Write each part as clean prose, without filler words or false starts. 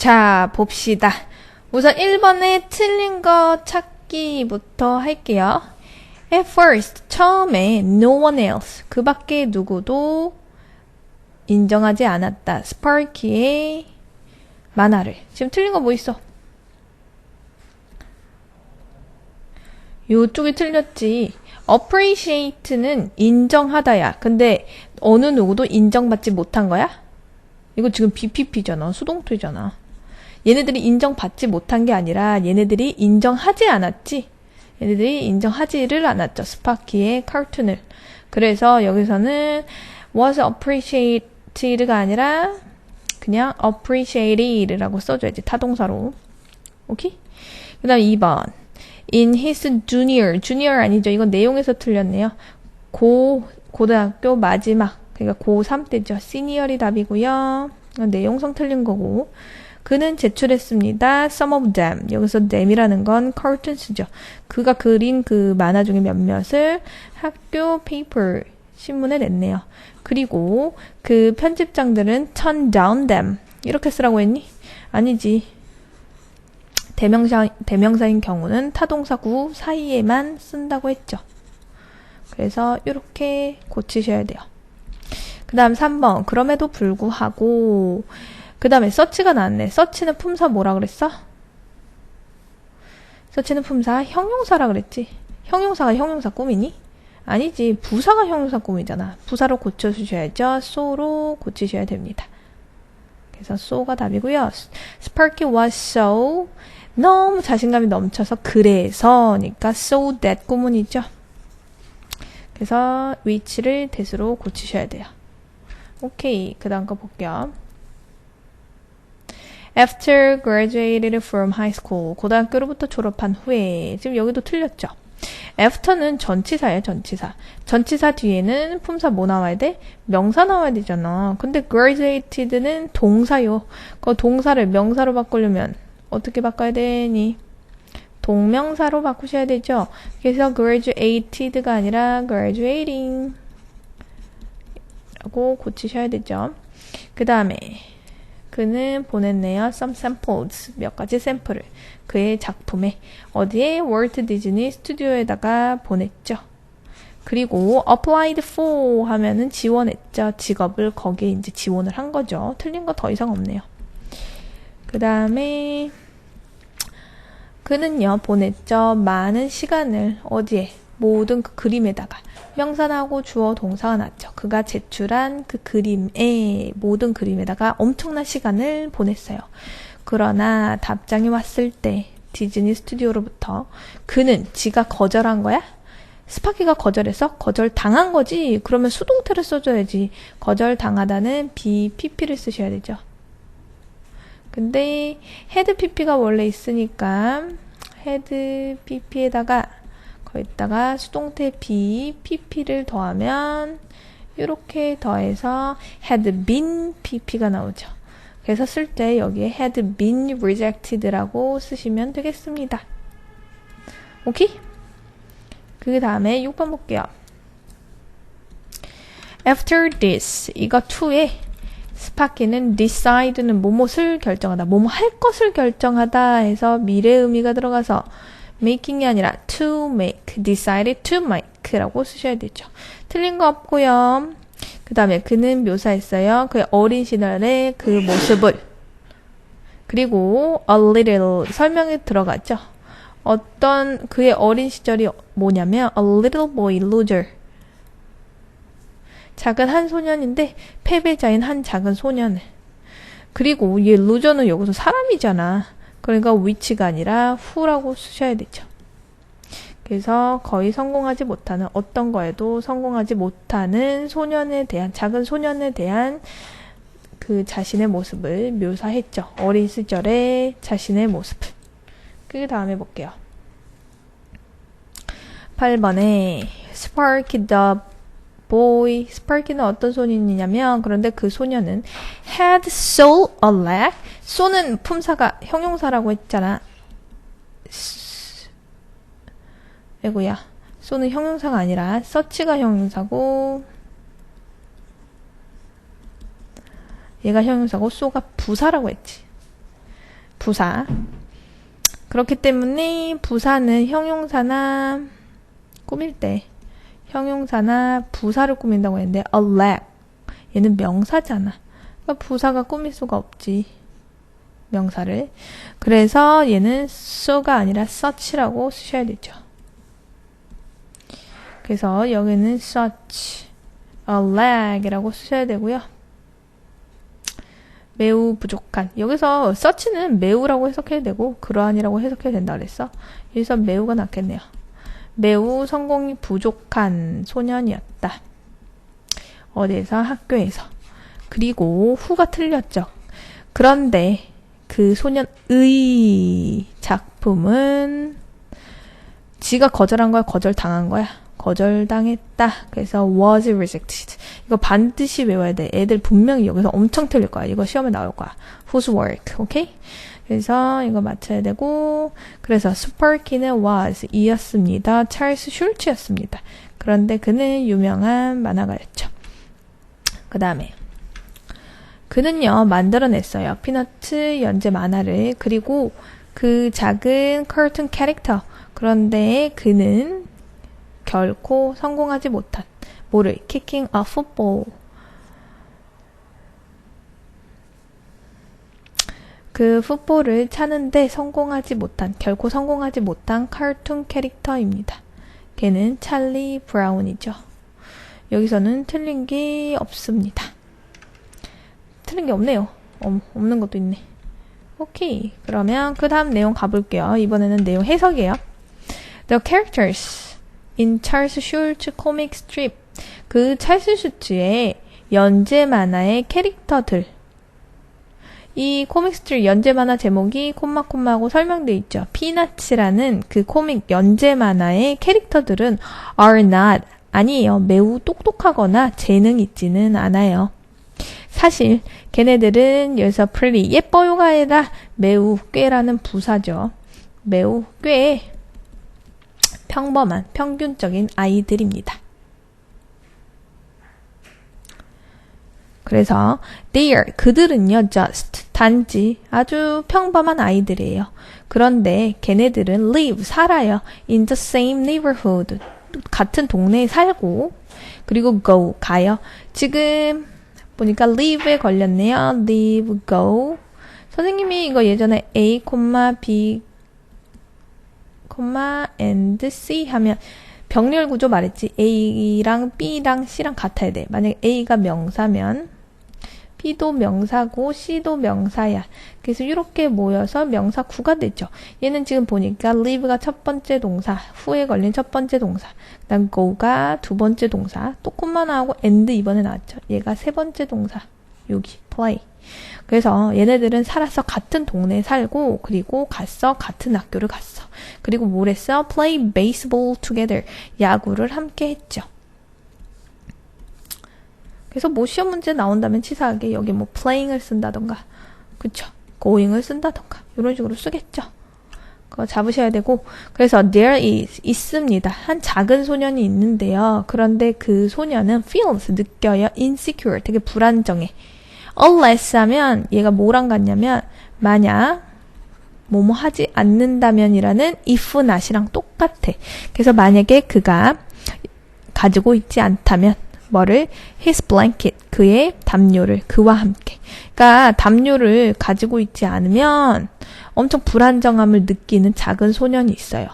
자, 봅시다. 우선 1번에 틀린 거 찾기부터 할게요. At first, 처음에 no one else, 그 밖에 누구도 인정하지 않았다. 스파르키의 만화를. 지금 틀린 거 뭐 있어? 요쪽이 틀렸지. appreciate는 인정하다야. 근데 어느 누구도 인정받지 못한 거야? 이거 지금 BPP잖아. 수동태잖아. 얘네들이 인정받지 못한 게 아니라 얘네들이 인정하지 않았지. 얘네들이 인정하지를 않았죠. 스파키의 카툰을. 그래서 여기서는 was appreciated가 아니라 그냥 appreciated라고 써줘야지. 타동사로. 오케이? 그 다음 2번. In his junior 아니죠. 이건 내용에서 틀렸네요. 고등학교 마지막. 그러니까 고3 때죠. 시니어리 답이고요. 내용성 틀린 거고. 그는 제출했습니다. Some of them. 여기서 them이라는 건 cartoons죠. 그가 그린 그 만화 중에 몇몇을 학교 페이퍼 신문에 냈네요. 그리고 그 편집장들은 turn down them. 이렇게 쓰라고 했니? 아니지. 대명사인 경우는 타동사구 사이에만 쓴다고 했죠. 그래서 이렇게 고치셔야 돼요. 그 다음 3번. 그럼에도 불구하고 그 다음에 서치가 나왔네. 서치는 품사 뭐라 그랬어? 서치는 품사 형용사라 그랬지. 형용사가 형용사 꾸미니? 아니지. 부사가 형용사 꾸미잖아. 부사로 고쳐주셔야죠. so로 고치셔야 됩니다. 그래서 so가 답이고요. Sparky was so 너무 자신감이 넘쳐서 그래서니까 so that 구문이죠. 그래서 which를 that으로 고치셔야 돼요. 오케이. 그 다음 거 볼게요. After graduated from high school. 고등학교로부터 졸업한 후에. 지금 여기도 틀렸죠. After는 전치사예요. 전치사. 전치사 뒤에는 품사 뭐 나와야 돼? 명사 나와야 되잖아. 근데 graduated는 동사요. 그 동사를 명사로 바꾸려면 어떻게 바꿔야 되니? 동명사로 바꾸셔야 되죠. 그래서 graduated가 아니라 graduating 라고 고치셔야 되죠. 그 다음에 그는 보냈네요. Some samples. 몇 가지 샘플을. 그의 작품에. 어디에? 월트 디즈니 스튜디오에다가 보냈죠. 그리고 applied for 하면은 지원했죠. 직업을 거기에 이제 지원을 한 거죠. 틀린 거 더 이상 없네요. 그 다음에 그는요, 보냈죠. 많은 시간을 어디에? 모든 그 그림에다가. 명사 나오고 주어 동사가 났죠. 그가 제출한 그 그림에, 모든 그림에다가 엄청난 시간을 보냈어요. 그러나 답장이 왔을 때 디즈니 스튜디오로부터 그는 지가 거절한 거야? 스파키가 거절해서 거절당한 거지. 그러면 수동태를 써줘야지. 거절당하다는 BPP를 쓰셔야 되죠. 근데 헤드 PP가 원래 있으니까 헤드 PP에다가 거기다가 수동태 PP를 더하면 이렇게 더해서 had been PP가 나오죠. 그래서 쓸 때 여기에 had been rejected라고 쓰시면 되겠습니다. 오케이? 그 다음에 6번 볼게요. After this, 이거 to에 스파키는 decide는 뭐뭇을 결정하다, 뭐뭐 할 것을 결정하다 해서 미래 의미가 들어가서 making이 아니라 to make, decided to make라고 쓰셔야 되죠. 틀린 거 없고요. 그 다음에 그는 묘사했어요. 그의 어린 시절의 그 모습을. 그리고 a little 설명이 들어갔죠. 어떤 그의 어린 시절이 뭐냐면 a little boy loser. 작은 한 소년인데 패배자인 한 작은 소년을. 그리고 얘 루저는 여기서 사람이잖아. 그러니까 which가 아니라 who라고 쓰셔야 되죠. 그래서 거의 성공하지 못하는, 어떤 거에도 성공하지 못하는 소년에 대한, 작은 소년에 대한 그 자신의 모습을 묘사했죠. 어린 시절의 자신의 모습을. 그 다음에 볼게요. 8번에 Sparky the boy. 스파키는 어떤 소년이냐면, 그런데 그 소년은 had so a lack. so는 품사가 형용사라고 했잖아. 아이고야. so는 형용사가 아니라 such가 형용사고 얘가 형용사고 so가 부사라고 했지. 부사. 그렇기 때문에 부사는 형용사나 꾸밀 때 형용사나 부사를 꾸민다고 했는데 a leg 얘는 명사잖아. 그러니까 부사가 꾸밀 수가 없지. 명사를. 그래서 얘는 so가 아니라 such라고 쓰셔야 되죠. 그래서 여기는 such a leg이라고 쓰셔야 되고요. 매우 부족한. 여기서 such는 매우라고 해석해야 되고 그러한이라고 해석해야 된다 그랬어. 여기서 매우가 낫겠네요. 매우 성공이 부족한 소년이었다. 어디에서? 학교에서. 그리고 후가 틀렸죠. 그런데 그 소년의 작품은 지가 거절한 거야? 거절당한 거야? 거절당했다. 그래서 was rejected. 이거 반드시 외워야 돼. 애들 분명히 여기서 엄청 틀릴 거야. 이거 시험에 나올 거야. whose work. 오케이? 그래서 이거 맞춰야 되고 그래서 스파키는 was 이었습니다. 찰스 슐츠였습니다. 그런데 그는 유명한 만화가였죠. 그 다음에 그는요 만들어냈어요. 피너트 연재 만화를. 그리고 그 작은 카툰 캐릭터. 그런데 그는 결코 성공하지 못한 뭐를? kicking a football. 그 풋볼을 차는데 결코 성공하지 못한 카툰 캐릭터입니다. 걔는 찰리 브라운이죠. 여기서는 틀린 게 없습니다. 틀린 게 없네요. 없는 것도 있네. 오케이. 그러면 그 다음 내용 가볼게요. 이번에는 내용 해석이에요. The characters in Charles Schulz comic strip. 그 찰스 슈츠의 연재 만화의 캐릭터들. 이 코믹 스트립 연재 만화 제목이 콤마콤마하고 설명되어 있죠. 피나츠라는 그 코믹 연재 만화의 캐릭터들은 are not 아니에요. 매우 똑똑하거나 재능 있지는 않아요. 사실 걔네들은 여기서 pretty 예뻐요가 아니라 매우 꽤라는 부사죠. 매우 꽤 평범한 평균적인 아이들입니다. 그래서 they are 그들은요 just 단지 아주 평범한 아이들이에요. 그런데 걔네들은 live 살아요. in the same neighborhood 같은 동네에 살고 그리고 go 가요. 지금 보니까 live에 걸렸네요. live go 선생님이 이거 예전에 A, B, and C 하면 병렬 구조 말했지. A랑 B랑 C랑 같아야 돼. 만약에 A가 명사면 B도 명사고 C도 명사야. 그래서 이렇게 모여서 명사 구가 되죠. 얘는 지금 보니까 live가 첫 번째 동사, 후에 걸린 첫 번째 동사, 그 다음 go가 두 번째 동사, 또 콤마 나오고 and 이번에 나왔죠. 얘가 세 번째 동사, 여기 play. 그래서 얘네들은 살아서 같은 동네에 살고 그리고 같은 학교를 갔어. 그리고 뭘 했어? play baseball together. 야구를 함께 했죠. 그래서 뭐 시험 문제 나온다면 치사하게 여기 뭐 playing을 쓴다던가 그쵸? going을 쓴다던가 이런 식으로 쓰겠죠. 그거 잡으셔야 되고 그래서 there is 있습니다. 한 작은 소년이 있는데요. 그런데 그 소년은 feels 느껴요. insecure 되게 불안정해. unless 하면 얘가 뭐랑 같냐면 만약 뭐뭐 하지 않는다면이라는 if not이랑 똑같아. 그래서 만약에 그가 가지고 있지 않다면 뭐를? his blanket 그의 담요를 그와 함께. 그러니까 담요를 가지고 있지 않으면 엄청 불안정함을 느끼는 작은 소년이 있어요.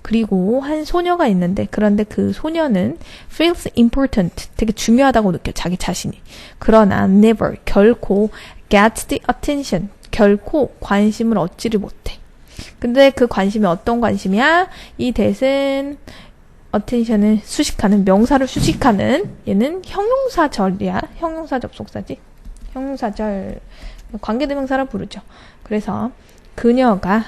그리고 한 소녀가 있는데 그런데 그 소녀는 feels important 되게 중요하다고 느껴 자기 자신이. 그러나 never 결코 gets the attention 결코 관심을 얻지를 못해. 근데 그 관심이 어떤 관심이야? 이 that은 attention을 수식하는 명사를 수식하는 얘는 형용사절이야. 형용사 접속사지. 형용사절 관계대명사라 부르죠. 그래서 그녀가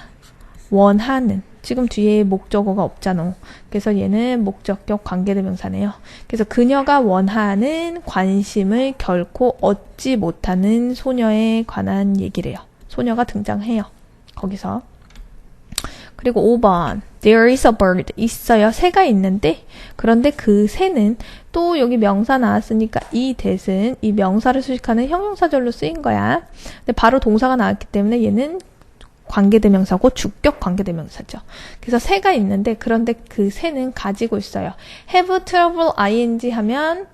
원하는 지금 뒤에 목적어가 없잖아. 그래서 얘는 목적격 관계대명사네요. 그래서 그녀가 원하는 관심을 결코 얻지 못하는 소녀에 관한 얘기를 해요. 소녀가 등장해요. 거기서. 그리고 5번 There is a bird. 있어요. 새가 있는데 그런데 그 새는 또 여기 명사 나왔으니까 이 that은 이 명사를 수식하는 형용사절로 쓰인 거야. 근데 바로 동사가 나왔기 때문에 얘는 관계대명사고 주격 관계대명사죠. 그래서 새가 있는데 그런데 그 새는 가지고 있어요. have trouble ing 하면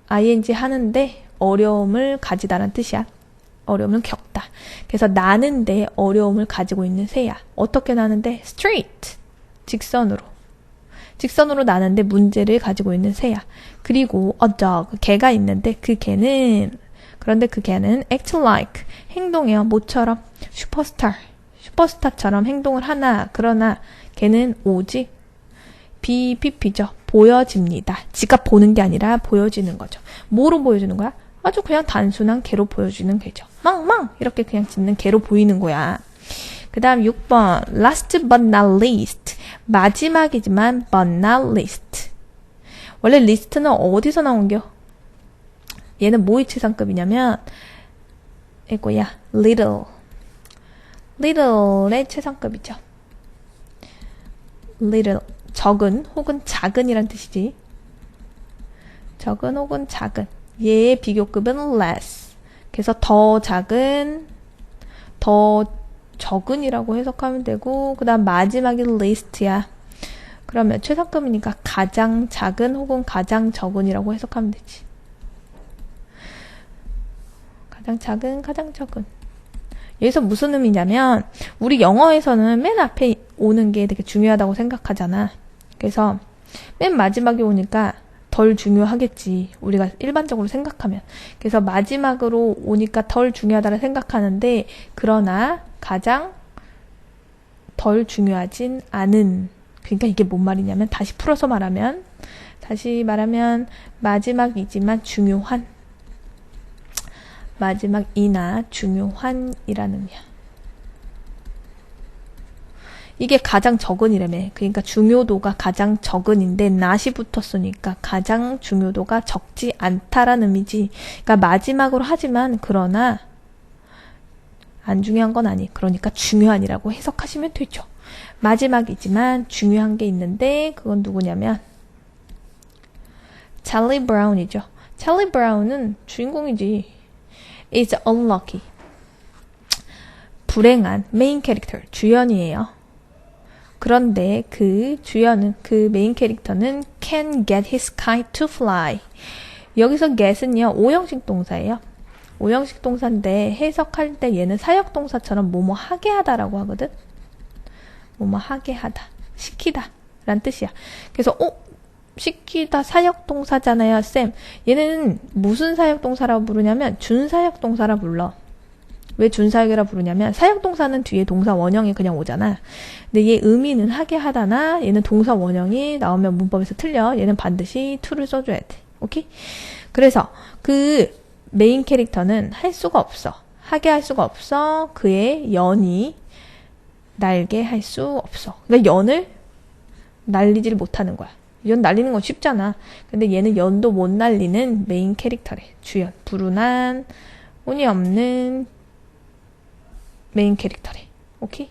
ing 하는데 어려움을 가지다라는 뜻이야. 어려움을 겪다. 그래서 나는데 어려움을 가지고 있는 새야. 어떻게 나는데? straight. 직선으로 나는데 문제를 가지고 있는 새야. 그리고 a dog. 개가 있는데 그 개는 act like. 행동해요. 모처럼. 슈퍼스타처럼 행동을 하나. 그러나 걔는 오직 BPP죠. 보여집니다. 지가 보는 게 아니라 보여지는 거죠. 뭐로 보여주는 거야? 아주 그냥 단순한 개로 보여주는 개죠. 망 이렇게 그냥 짖는 개로 보이는 거야. 그 다음 6번 last but not least 마지막이지만 but not least 원래 리스트는 어디서 나온겨? 얘는 뭐의 최상급이냐면 이거야 little의 최상급이죠. little 적은 혹은 작은이란 뜻이지. 적은 혹은 작은. 얘의 비교급은 less. 그래서 더 작은, 더 적은이라고 해석하면 되고 그 다음 마지막이 least야. 그러면 최상급이니까 가장 작은 혹은 가장 적은이라고 해석하면 되지. 가장 작은, 가장 적은. 여기서 무슨 의미냐면 우리 영어에서는 맨 앞에 오는 게 되게 중요하다고 생각하잖아. 그래서 맨 마지막에 오니까 덜 중요하겠지. 우리가 일반적으로 생각하면. 그래서 마지막으로 오니까 덜 중요하다고 생각하는데 그러나 가장 덜 중요하진 않은. 그러니까 이게 뭔 말이냐면 다시 말하면 마지막이지만 중요한. 마지막이나 중요한이라는 의미야. 이게 가장 적은이라며. 그러니까 중요도가 가장 적은인데 not이 붙었으니까 가장 중요도가 적지 않다라는 의미지. 그러니까 마지막으로 하지만 그러나 안 중요한 건 아니. 그러니까 중요한이라고 해석하시면 되죠. 마지막이지만 중요한 게 있는데 그건 누구냐면 찰리 브라운이죠. 찰리 브라운은 주인공이지. is unlucky. 불행한 메인 캐릭터, 주연이에요. 그런데 그 주연은, 그 메인 캐릭터는 can get his kite to fly. 여기서 get은요, 오형식 동사예요. 오형식 동사인데 해석할 때 얘는 사역 동사처럼 뭐뭐 하게 하다라고 하거든. 뭐뭐 하게 하다, 시키다 라는 뜻이야. 그래서 시키다 사역동사잖아요, 쌤. 얘는 무슨 사역동사라고 부르냐면 준사역동사라 불러. 왜 준사역이라 부르냐면 사역동사는 뒤에 동사 원형이 그냥 오잖아. 근데 얘 의미는 하게 하다나 얘는 동사 원형이 나오면 문법에서 틀려. 얘는 반드시 to를 써줘야 돼. 오케이? 그래서 그 메인 캐릭터는 할 수가 없어. 하게 할 수가 없어. 그의 연이 날게 할 수 없어. 그러니까 연을 날리질 못하는 거야. 연 날리는 건 쉽잖아. 근데 얘는 연도 못 날리는 메인 캐릭터래. 주연. 불운한, 운이 없는 메인 캐릭터래. 오케이?